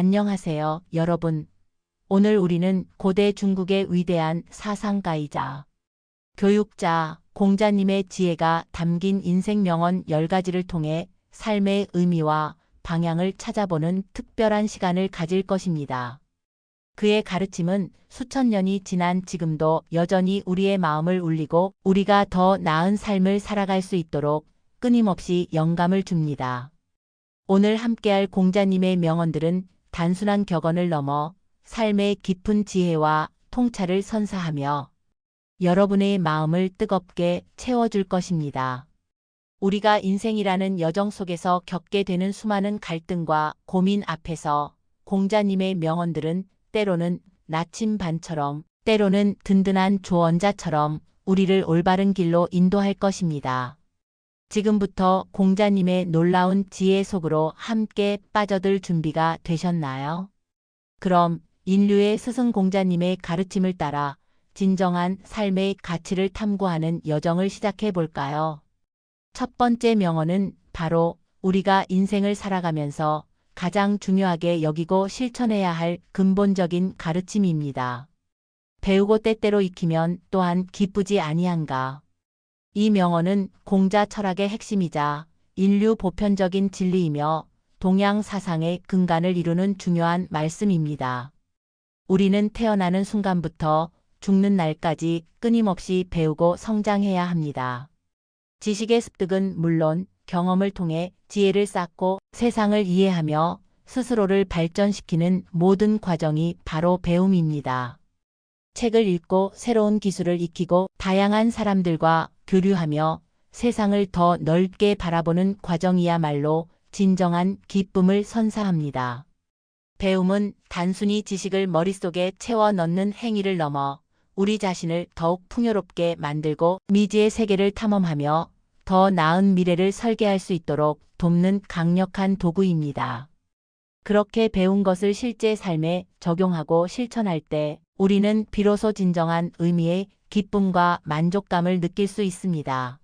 안녕하세요, 여러분. 오늘 우리는 고대 중국의 위대한 사상가이자 교육자 공자님의 지혜가 담긴 인생 명언 10가지를 통해 삶의 의미와 방향을 찾아보는 특별한 시간을 가질 것입니다. 그의 가르침은 수천 년이 지난 지금도 여전히 우리의 마음을 울리고 우리가 더 나은 삶을 살아갈 수 있도록 끊임없이 영감을 줍니다. 오늘 함께할 공자님의 명언들은 단순한 격언을 넘어 삶의 깊은 지혜와 통찰을 선사하며 여러분의 마음을 뜨겁게 채워줄 것입니다. 우리가 인생이라는 여정 속에서 겪게 되는 수많은 갈등과 고민 앞에서 공자님의 명언들은 때로는 나침반처럼, 때로는 든든한 조언자처럼 우리를 올바른 길로 인도할 것입니다. 지금부터 공자님의 놀라운 지혜 속으로 함께 빠져들 준비가 되셨나요? 그럼 인류의 스승 공자님의 가르침을 따라 진정한 삶의 가치를 탐구하는 여정을 시작해 볼까요? 첫 번째 명언은 바로 우리가 인생을 살아가면서 가장 중요하게 여기고 실천해야 할 근본적인 가르침입니다. 배우고 때때로 익히면 또한 기쁘지 아니한가. 이 명언은 공자 철학의 핵심이자 인류 보편적인 진리이며 동양 사상의 근간을 이루는 중요한 말씀입니다. 우리는 태어나는 순간부터 죽는 날까지 끊임없이 배우고 성장해야 합니다. 지식의 습득은 물론 경험을 통해 지혜를 쌓고 세상을 이해하며 스스로를 발전시키는 모든 과정이 바로 배움입니다. 책을 읽고 새로운 기술을 익히고 다양한 사람들과 교류하며 세상을 더 넓게 바라보는 과정이야말로 진정한 기쁨을 선사합니다. 배움은 단순히 지식을 머릿속에 채워 넣는 행위를 넘어 우리 자신을 더욱 풍요롭게 만들고 미지의 세계를 탐험하며 더 나은 미래를 설계할 수 있도록 돕는 강력한 도구입니다. 그렇게 배운 것을 실제 삶에 적용하고 실천할 때 우리는 비로소 진정한 의미의 기쁨과 만족감을 느낄 수 있습니다.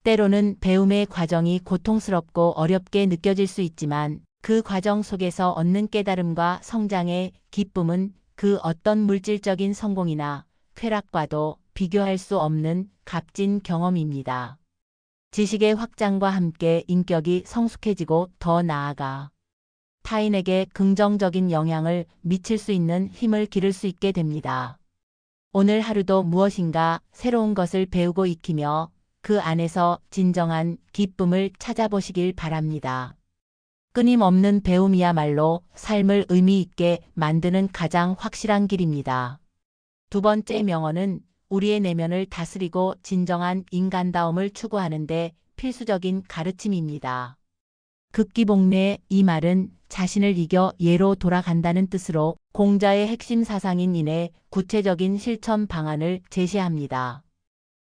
때로는 배움의 과정이 고통스럽고 어렵게 느껴질 수 있지만 그 과정 속에서 얻는 깨달음과 성장의 기쁨은 그 어떤 물질적인 성공이나 쾌락과도 비교할 수 없는 값진 경험입니다. 지식의 확장과 함께 인격이 성숙해지고 더 나아가 타인에게 긍정적인 영향을 미칠 수 있는 힘을 기를 수 있게 됩니다. 오늘 하루도 무엇인가 새로운 것을 배우고 익히며 그 안에서 진정한 기쁨을 찾아보시길 바랍니다. 끊임없는 배움이야말로 삶을 의미 있게 만드는 가장 확실한 길입니다. 두 번째 명언은 우리의 내면을 다스리고 진정한 인간다움을 추구하는 데 필수적인 가르침입니다. 극기복례 이 말은 자신을 이겨 예로 돌아간다는 뜻으로 공자의 핵심 사상인 인의 구체적인 실천 방안을 제시합니다.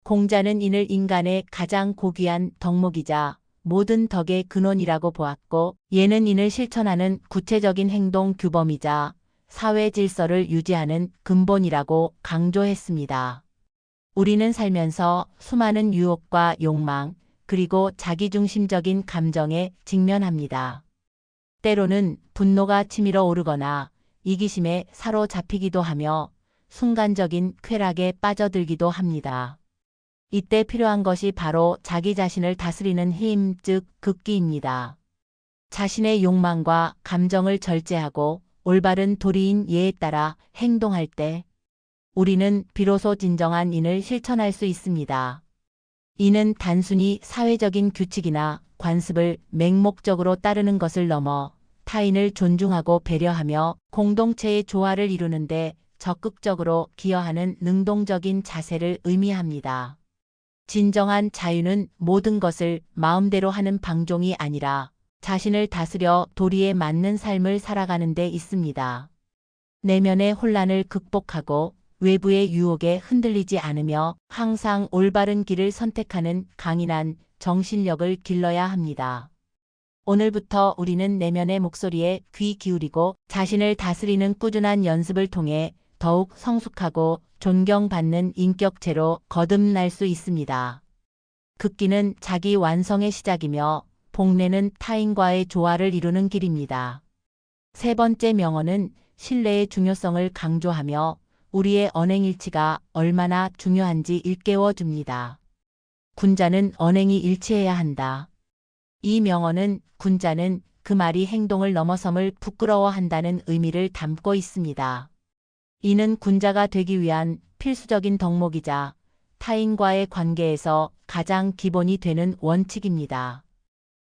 공자는 인을 인간의 가장 고귀한 덕목이자 모든 덕의 근원이라고 보았고 예는 인을 실천하는 구체적인 행동 규범이자 사회 질서를 유지하는 근본이라고 강조했습니다. 우리는 살면서 수많은 유혹과 욕망, 그리고 자기중심적인 감정에 직면합니다. 때로는 분노가 치밀어 오르거나 이기심에 사로잡히기도 하며 순간적인 쾌락에 빠져들기도 합니다. 이때 필요한 것이 바로 자기 자신을 다스리는 힘, 즉 극기입니다. 자신의 욕망과 감정을 절제하고 올바른 도리인 예에 따라 행동할 때 우리는 비로소 진정한 인을 실천할 수 있습니다. 이는 단순히 사회적인 규칙이나 관습을 맹목적으로 따르는 것을 넘어 타인을 존중하고 배려하며 공동체의 조화를 이루는데 적극적으로 기여하는 능동적인 자세를 의미합니다. 진정한 자유는 모든 것을 마음대로 하는 방종이 아니라 자신을 다스려 도리에 맞는 삶을 살아가는 데 있습니다. 내면의 혼란을 극복하고 외부의 유혹에 흔들리지 않으며 항상 올바른 길을 선택하는 강인한 정신력을 길러야 합니다. 오늘부터 우리는 내면의 목소리에 귀 기울이고 자신을 다스리는 꾸준한 연습을 통해 더욱 성숙하고 존경받는 인격체로 거듭날 수 있습니다. 극기는 자기 완성의 시작이며 복례는 타인과의 조화를 이루는 길입니다. 세 번째 명언은 신뢰의 중요성을 강조하며 우리의 언행일치가 얼마나 중요한지 일깨워 줍니다. 군자는 언행이 일치해야 한다. 이 명언은 군자는 그 말이 행동을 넘어섬을 부끄러워한다는 의미를 담고 있습니다. 이는 군자가 되기 위한 필수적인 덕목이자 타인과의 관계에서 가장 기본이 되는 원칙입니다.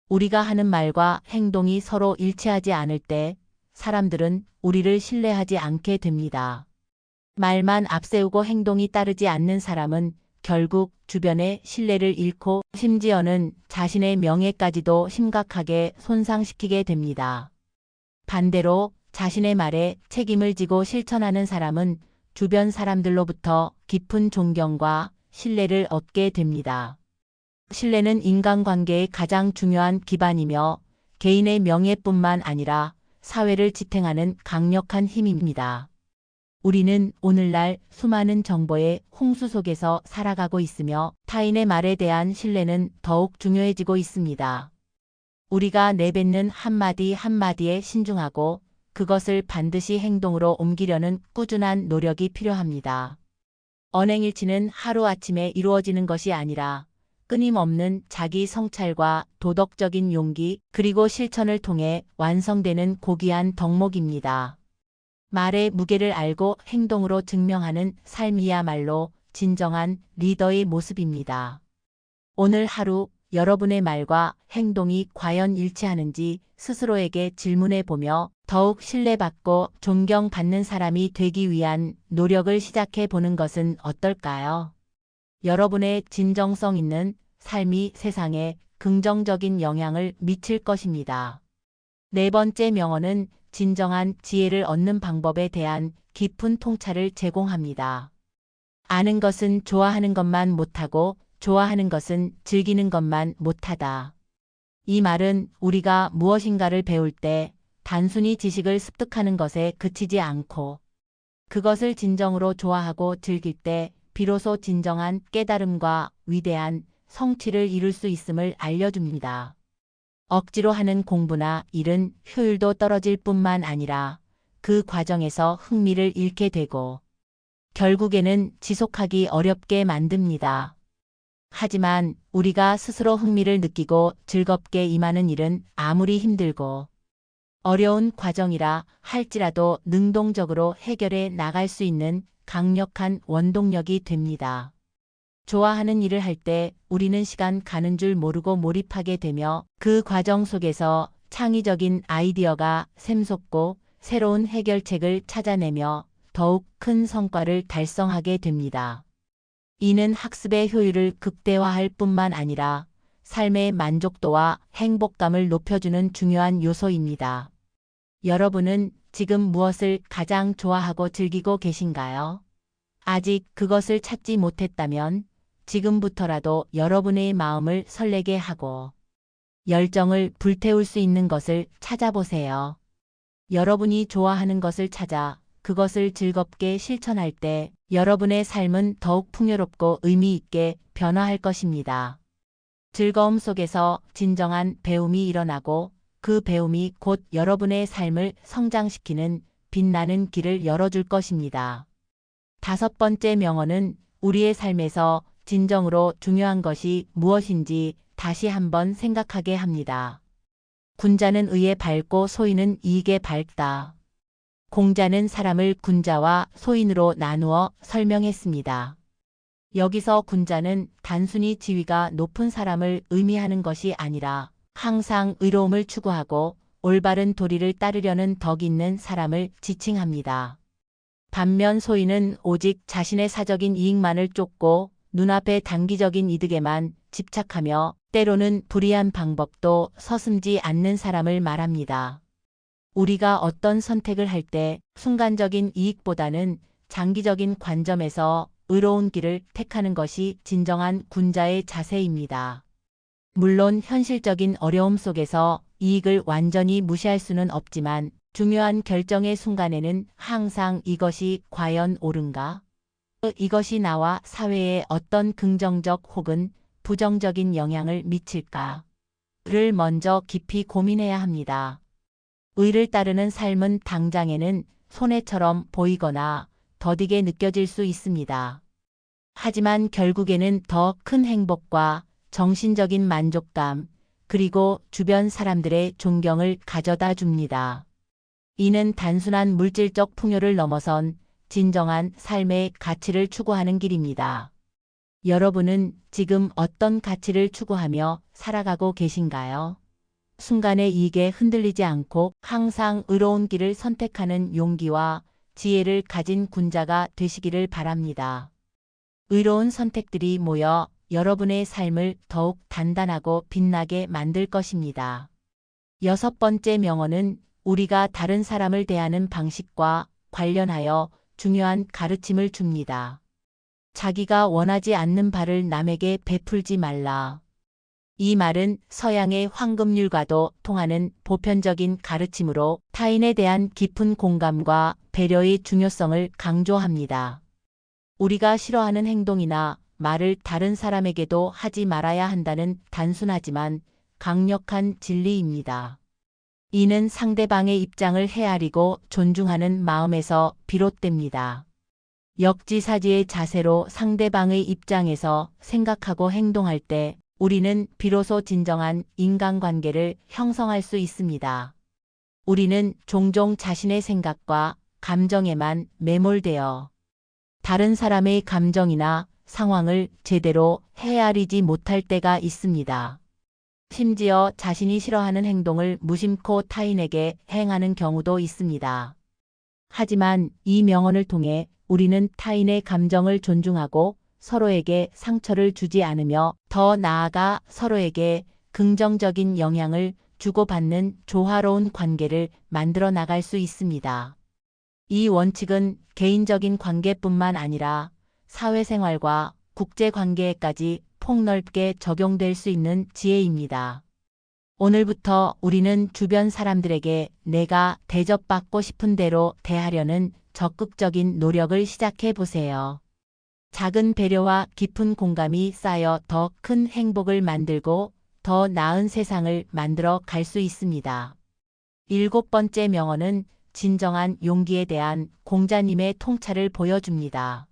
우리가 하는 말과 행동이 서로 일치하지 않을 때 사람들은 우리를 신뢰하지 않게 됩니다. 말만 앞세우고 행동이 따르지 않는 사람은 결국 주변의 신뢰를 잃고 심지어는 자신의 명예까지도 심각하게 손상시키게 됩니다. 반대로 자신의 말에 책임을 지고 실천하는 사람은 주변 사람들로부터 깊은 존경과 신뢰를 얻게 됩니다. 신뢰는 인간관계의 가장 중요한 기반이며 개인의 명예뿐만 아니라 사회를 지탱하는 강력한 힘입니다. 우리는 오늘날 수많은 정보의 홍수 속에서 살아가고 있으며 타인의 말에 대한 신뢰는 더욱 중요해지고 있습니다. 우리가 내뱉는 한마디 한마디에 신중하고 그것을 반드시 행동으로 옮기려는 꾸준한 노력이 필요합니다. 언행일치는 하루아침에 이루어지는 것이 아니라 끊임없는 자기 성찰과 도덕적인 용기 그리고 실천을 통해 완성되는 고귀한 덕목입니다. 말의 무게를 알고 행동으로 증명하는 삶이야말로 진정한 리더의 모습입니다. 오늘 하루 여러분의 말과 행동이 과연 일치하는지 스스로에게 질문해 보며 더욱 신뢰받고 존경받는 사람이 되기 위한 노력을 시작해 보는 것은 어떨까요? 여러분의 진정성 있는 삶이 세상에 긍정적인 영향을 미칠 것입니다. 네 번째 명언은 진정한 지혜를 얻는 방법에 대한 깊은 통찰을 제공합니다. 아는 것은 좋아하는 것만 못하고 좋아하는 것은 즐기는 것만 못하다. 이 말은 우리가 무엇인가를 배울 때 단순히 지식을 습득하는 것에 그치지 않고 그것을 진정으로 좋아하고 즐길 때 비로소 진정한 깨달음과 위대한 성취를 이룰 수 있음을 알려줍니다. 억지로 하는 공부나 일은 효율도 떨어질 뿐만 아니라 그 과정에서 흥미를 잃게 되고 결국에는 지속하기 어렵게 만듭니다. 하지만 우리가 스스로 흥미를 느끼고 즐겁게 임하는 일은 아무리 힘들고 어려운 과정이라 할지라도 능동적으로 해결해 나갈 수 있는 강력한 원동력이 됩니다. 좋아하는 일을 할 때 우리는 시간 가는 줄 모르고 몰입하게 되며 그 과정 속에서 창의적인 아이디어가 샘솟고 새로운 해결책을 찾아내며 더욱 큰 성과를 달성하게 됩니다. 이는 학습의 효율을 극대화할 뿐만 아니라 삶의 만족도와 행복감을 높여주는 중요한 요소입니다. 여러분은 지금 무엇을 가장 좋아하고 즐기고 계신가요? 아직 그것을 찾지 못했다면 지금부터라도 여러분의 마음을 설레게 하고 열정을 불태울 수 있는 것을 찾아보세요. 여러분이 좋아하는 것을 찾아 그것을 즐겁게 실천할 때 여러분의 삶은 더욱 풍요롭고 의미 있게 변화할 것입니다. 즐거움 속에서 진정한 배움이 일어나고 그 배움이 곧 여러분의 삶을 성장시키는 빛나는 길을 열어줄 것입니다. 다섯 번째 명언은 우리의 삶에서 진정으로 중요한 것이 무엇인지 다시 한번 생각하게 합니다. 군자는 의에 밝고 소인은 이익에 밝다. 공자는 사람을 군자와 소인으로 나누어 설명했습니다. 여기서 군자는 단순히 지위가 높은 사람을 의미하는 것이 아니라 항상 의로움을 추구하고 올바른 도리를 따르려는 덕 있는 사람을 지칭합니다. 반면 소인은 오직 자신의 사적인 이익만을 쫓고 눈앞의 단기적인 이득에만 집착하며 때로는 불의한 방법도 서슴지 않는 사람을 말합니다. 우리가 어떤 선택을 할 때 순간적인 이익보다는 장기적인 관점에서 의로운 길을 택하는 것이 진정한 군자의 자세입니다. 물론 현실적인 어려움 속에서 이익을 완전히 무시할 수는 없지만 중요한 결정의 순간에는 항상 이것이 과연 옳은가? 이것이 나와 사회에 어떤 긍정적 혹은 부정적인 영향을 미칠까?를 먼저 깊이 고민해야 합니다. 의를 따르는 삶은 당장에는 손해처럼 보이거나 더디게 느껴질 수 있습니다. 하지만 결국에는 더 큰 행복과 정신적인 만족감, 그리고 주변 사람들의 존경을 가져다 줍니다. 이는 단순한 물질적 풍요를 넘어선 진정한 삶의 가치를 추구하는 길입니다. 여러분은 지금 어떤 가치를 추구하며 살아가고 계신가요? 순간의 이익에 흔들리지 않고 항상 의로운 길을 선택하는 용기와 지혜를 가진 군자가 되시기를 바랍니다. 의로운 선택들이 모여 여러분의 삶을 더욱 단단하고 빛나게 만들 것입니다. 여섯 번째 명언은 우리가 다른 사람을 대하는 방식과 관련하여 중요한 가르침을 줍니다. 자기가 원하지 않는 바를 남에게 베풀지 말라. 이 말은 서양의 황금률과도 통하는 보편적인 가르침으로 타인에 대한 깊은 공감과 배려의 중요성을 강조합니다. 우리가 싫어하는 행동이나 말을 다른 사람에게도 하지 말아야 한다는 단순하지만 강력한 진리입니다. 이는 상대방의 입장을 헤아리고 존중하는 마음에서 비롯됩니다. 역지사지의 자세로 상대방의 입장에서 생각하고 행동할 때 우리는 비로소 진정한 인간관계를 형성할 수 있습니다. 우리는 종종 자신의 생각과 감정에만 매몰되어 다른 사람의 감정이나 상황을 제대로 헤아리지 못할 때가 있습니다. 심지어 자신이 싫어하는 행동을 무심코 타인에게 행하는 경우도 있습니다. 하지만 이 명언을 통해 우리는 타인의 감정을 존중하고 서로에게 상처를 주지 않으며 더 나아가 서로에게 긍정적인 영향을 주고받는 조화로운 관계를 만들어 나갈 수 있습니다. 이 원칙은 개인적인 관계뿐만 아니라 사회생활과 국제관계에까지 폭넓게 적용될 수 있는 지혜입니다. 오늘부터 우리는 주변 사람들에게 내가 대접받고 싶은 대로 대하려는 적극적인 노력을 시작해 보세요. 작은 배려와 깊은 공감이 쌓여 더 큰 행복을 만들고 더 나은 세상을 만들어 갈 수 있습니다. 일곱 번째 명언은 진정한 용기에 대한 공자님의 통찰을 보여줍니다.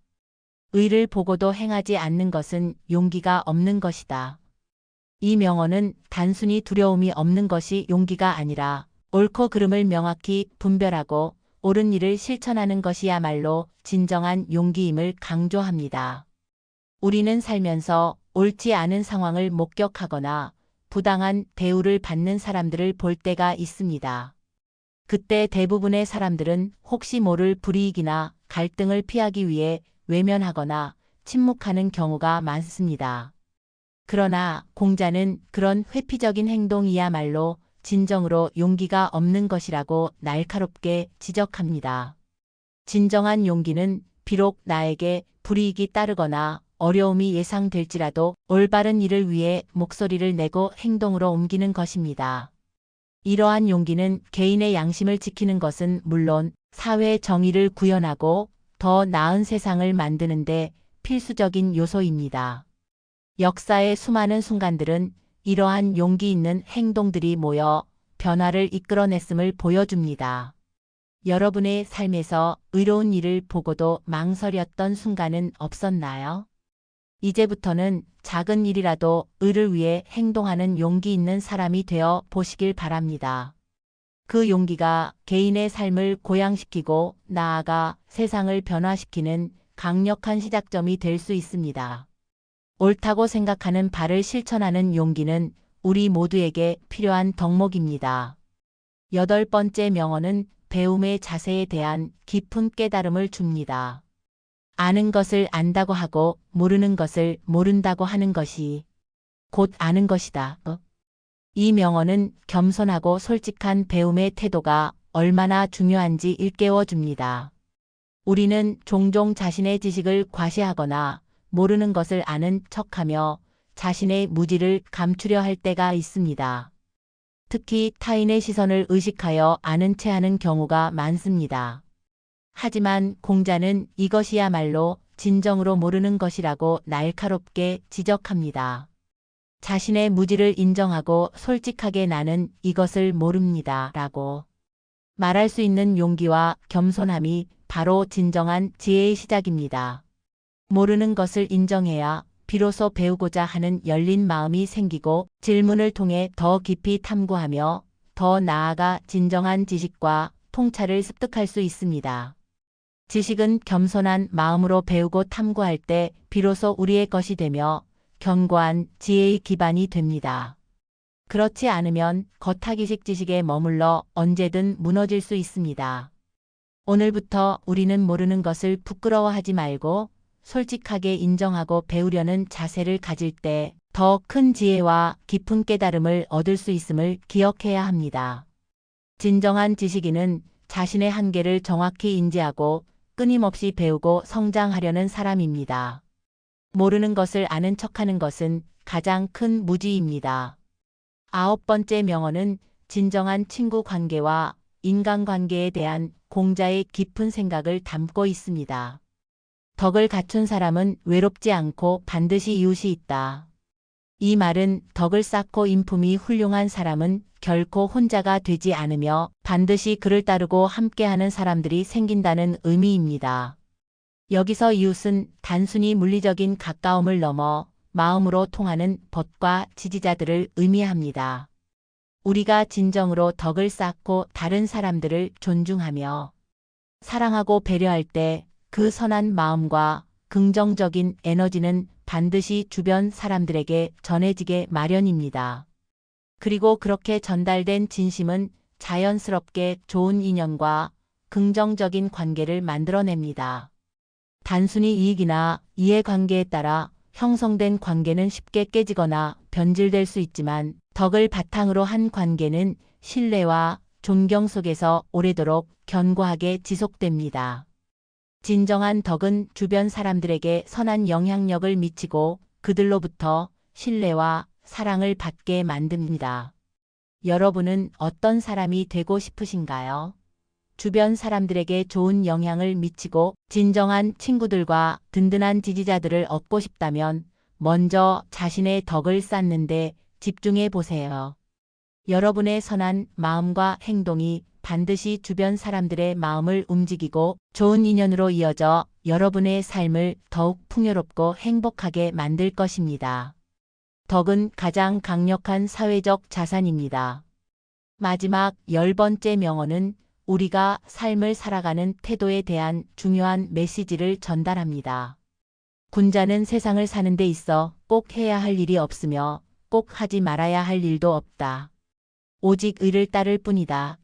의를 보고도 행하지 않는 것은 용기가 없는 것이다. 이 명언은 단순히 두려움이 없는 것이 용기가 아니라 옳고 그름을 명확히 분별하고 옳은 일을 실천하는 것이야말로 진정한 용기임을 강조합니다. 우리는 살면서 옳지 않은 상황을 목격하거나 부당한 대우를 받는 사람들을 볼 때가 있습니다. 그때 대부분의 사람들은 혹시 모를 불이익이나 갈등을 피하기 위해 외면하거나 침묵하는 경우가 많습니다. 그러나 공자는 그런 회피적인 행동이야말로 진정으로 용기가 없는 것이라고 날카롭게 지적합니다. 진정한 용기는 비록 나에게 불이익이 따르거나 어려움이 예상될지라도 올바른 일을 위해 목소리를 내고 행동으로 옮기는 것입니다. 이러한 용기는 개인의 양심을 지키는 것은 물론 사회 정의를 구현하고 더 나은 세상을 만드는 데 필수적인 요소입니다. 역사의 수많은 순간들은 이러한 용기 있는 행동들이 모여 변화를 이끌어냈음을 보여줍니다. 여러분의 삶에서 의로운 일을 보고도 망설였던 순간은 없었나요? 이제부터는 작은 일이라도 의를 위해 행동하는 용기 있는 사람이 되어 보시길 바랍니다. 그 용기가 개인의 삶을 고양시키고 나아가 세상을 변화시키는 강력한 시작점이 될 수 있습니다. 옳다고 생각하는 바를 실천하는 용기는 우리 모두에게 필요한 덕목입니다. 여덟 번째 명언은 배움의 자세에 대한 깊은 깨달음을 줍니다. 아는 것을 안다고 하고 모르는 것을 모른다고 하는 것이 곧 아는 것이다. 이 명언은 겸손하고 솔직한 배움의 태도가 얼마나 중요한지 일깨워 줍니다. 우리는 종종 자신의 지식을 과시하거나 모르는 것을 아는 척하며 자신의 무지를 감추려 할 때가 있습니다. 특히 타인의 시선을 의식하여 아는 체 하는 경우가 많습니다. 하지만 공자는 이것이야말로 진정으로 모르는 것이라고 날카롭게 지적합니다. 자신의 무지를 인정하고 솔직하게 나는 이것을 모릅니다. 라고 말할 수 있는 용기와 겸손함이 바로 진정한 지혜의 시작입니다. 모르는 것을 인정해야 비로소 배우고자 하는 열린 마음이 생기고 질문을 통해 더 깊이 탐구하며 더 나아가 진정한 지식과 통찰을 습득할 수 있습니다. 지식은 겸손한 마음으로 배우고 탐구할 때 비로소 우리의 것이 되며 견고한 지혜의 기반이 됩니다. 그렇지 않으면 겉하기식 지식에 머물러 언제든 무너질 수 있습니다. 오늘부터 우리는 모르는 것을 부끄러워하지 말고 솔직하게 인정하고 배우려는 자세를 가질 때 더 큰 지혜와 깊은 깨달음을 얻을 수 있음을 기억해야 합니다. 진정한 지식인은 자신의 한계를 정확히 인지하고 끊임없이 배우고 성장하려는 사람입니다. 모르는 것을 아는 척하는 것은 가장 큰 무지입니다. 9번째 명언은 진정한 친구 관계와 인간관계에 대한 공자의 깊은 생각을 담고 있습니다. 덕을 갖춘 사람은 외롭지 않고 반드시 이웃이 있다. 이 말은 덕을 쌓고 인품이 훌륭한 사람은 결코 혼자가 되지 않으며 반드시 그를 따르고 함께하는 사람들이 생긴다는 의미입니다. 여기서 이웃은 단순히 물리적인 가까움을 넘어 마음으로 통하는 벗과 지지자들을 의미합니다. 우리가 진정으로 덕을 쌓고 다른 사람들을 존중하며 사랑하고 배려할 때 그 선한 마음과 긍정적인 에너지는 반드시 주변 사람들에게 전해지게 마련입니다. 그리고 그렇게 전달된 진심은 자연스럽게 좋은 인연과 긍정적인 관계를 만들어냅니다. 단순히 이익이나 이해관계에 따라 형성된 관계는 쉽게 깨지거나 변질될 수 있지만 덕을 바탕으로 한 관계는 신뢰와 존경 속에서 오래도록 견고하게 지속됩니다. 진정한 덕은 주변 사람들에게 선한 영향력을 미치고 그들로부터 신뢰와 사랑을 받게 만듭니다. 여러분은 어떤 사람이 되고 싶으신가요? 주변 사람들에게 좋은 영향을 미치고 진정한 친구들과 든든한 지지자들을 얻고 싶다면 먼저 자신의 덕을 쌓는데 집중해 보세요. 여러분의 선한 마음과 행동이 반드시 주변 사람들의 마음을 움직이고 좋은 인연으로 이어져 여러분의 삶을 더욱 풍요롭고 행복하게 만들 것입니다. 덕은 가장 강력한 사회적 자산입니다. 마지막 10번째 명언은 우리가 삶을 살아가는 태도에 대한 중요한 메시지를 전달합니다. 군자는 세상을 사는 데 있어 꼭 해야 할 일이 없으며 꼭 하지 말아야 할 일도 없다. 오직 의를 따를 뿐이다.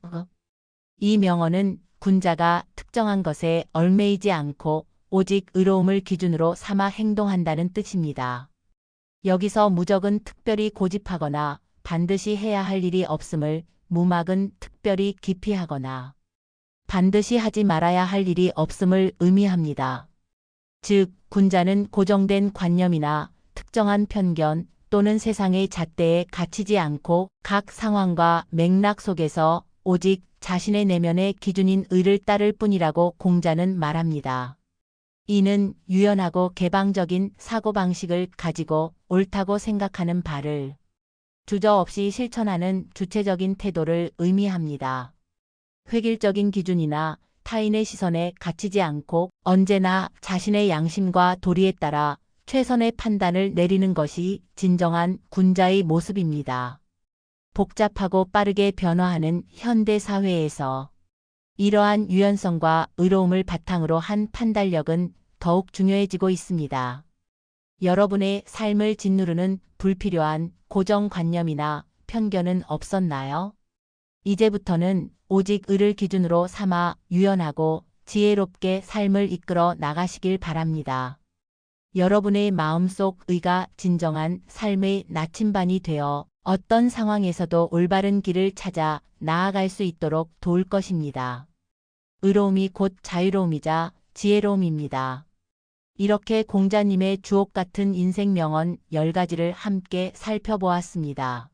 이 명언은 군자가 특정한 것에 얽매이지 않고 오직 의로움을 기준으로 삼아 행동한다는 뜻입니다. 여기서 무적은 특별히 고집하거나 반드시 해야 할 일이 없음을, 무막은 특별히 기피하거나 반드시 하지 말아야 할 일이 없음을 의미합니다. 즉, 군자는 고정된 관념이나 특정한 편견 또는 세상의 잣대에 갇히지 않고 각 상황과 맥락 속에서 오직 자신의 내면의 기준인 의를 따를 뿐이라고 공자는 말합니다. 이는 유연하고 개방적인 사고방식을 가지고 옳다고 생각하는 바를 주저없이 실천하는 주체적인 태도를 의미합니다. 획일적인 기준이나 타인의 시선에 갇히지 않고 언제나 자신의 양심과 도리에 따라 최선의 판단을 내리는 것이 진정한 군자의 모습입니다. 복잡하고 빠르게 변화하는 현대 사회에서 이러한 유연성과 의로움을 바탕으로 한 판단력은 더욱 중요해지고 있습니다. 여러분의 삶을 짓누르는 불필요한 고정관념이나 편견은 없었나요? 이제부터는 오직 의를 기준으로 삼아 유연하고 지혜롭게 삶을 이끌어 나가시길 바랍니다. 여러분의 마음속 의가 진정한 삶의 나침반이 되어 어떤 상황에서도 올바른 길을 찾아 나아갈 수 있도록 도울 것입니다. 의로움이 곧 자유로움이자 지혜로움입니다. 이렇게 공자님의 주옥 같은 인생 명언 10가지를 함께 살펴보았습니다.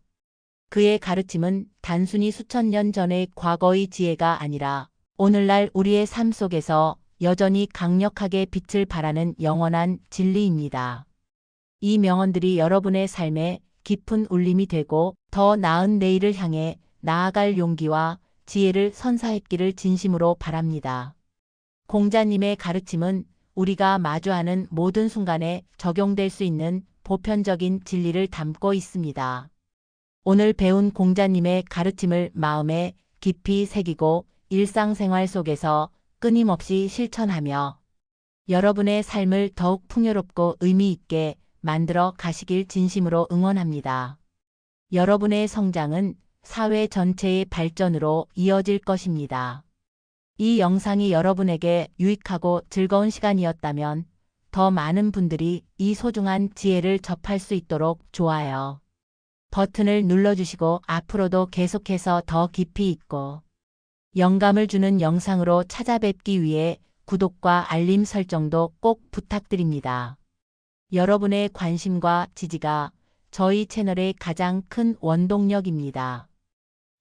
그의 가르침은 단순히 수천 년 전의 과거의 지혜가 아니라 오늘날 우리의 삶 속에서 여전히 강력하게 빛을 발하는 영원한 진리입니다. 이 명언들이 여러분의 삶에 깊은 울림이 되고 더 나은 내일을 향해 나아갈 용기와 지혜를 선사했기를 진심으로 바랍니다. 공자님의 가르침은 우리가 마주하는 모든 순간에 적용될 수 있는 보편적인 진리를 담고 있습니다. 오늘 배운 공자님의 가르침을 마음에 깊이 새기고 일상생활 속에서 끊임없이 실천하며 여러분의 삶을 더욱 풍요롭고 의미 있게 만들어 가시길 진심으로 응원합니다. 여러분의 성장은 사회 전체의 발전으로 이어질 것입니다. 이 영상이 여러분에게 유익하고 즐거운 시간이었다면 더 많은 분들이 이 소중한 지혜를 접할 수 있도록 좋아요 버튼을 눌러주시고 앞으로도 계속해서 더 깊이 있고 영감을 주는 영상으로 찾아뵙기 위해 구독과 알림 설정도 꼭 부탁드립니다. 여러분의 관심과 지지가 저희 채널의 가장 큰 원동력입니다.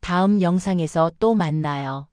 다음 영상에서 또 만나요.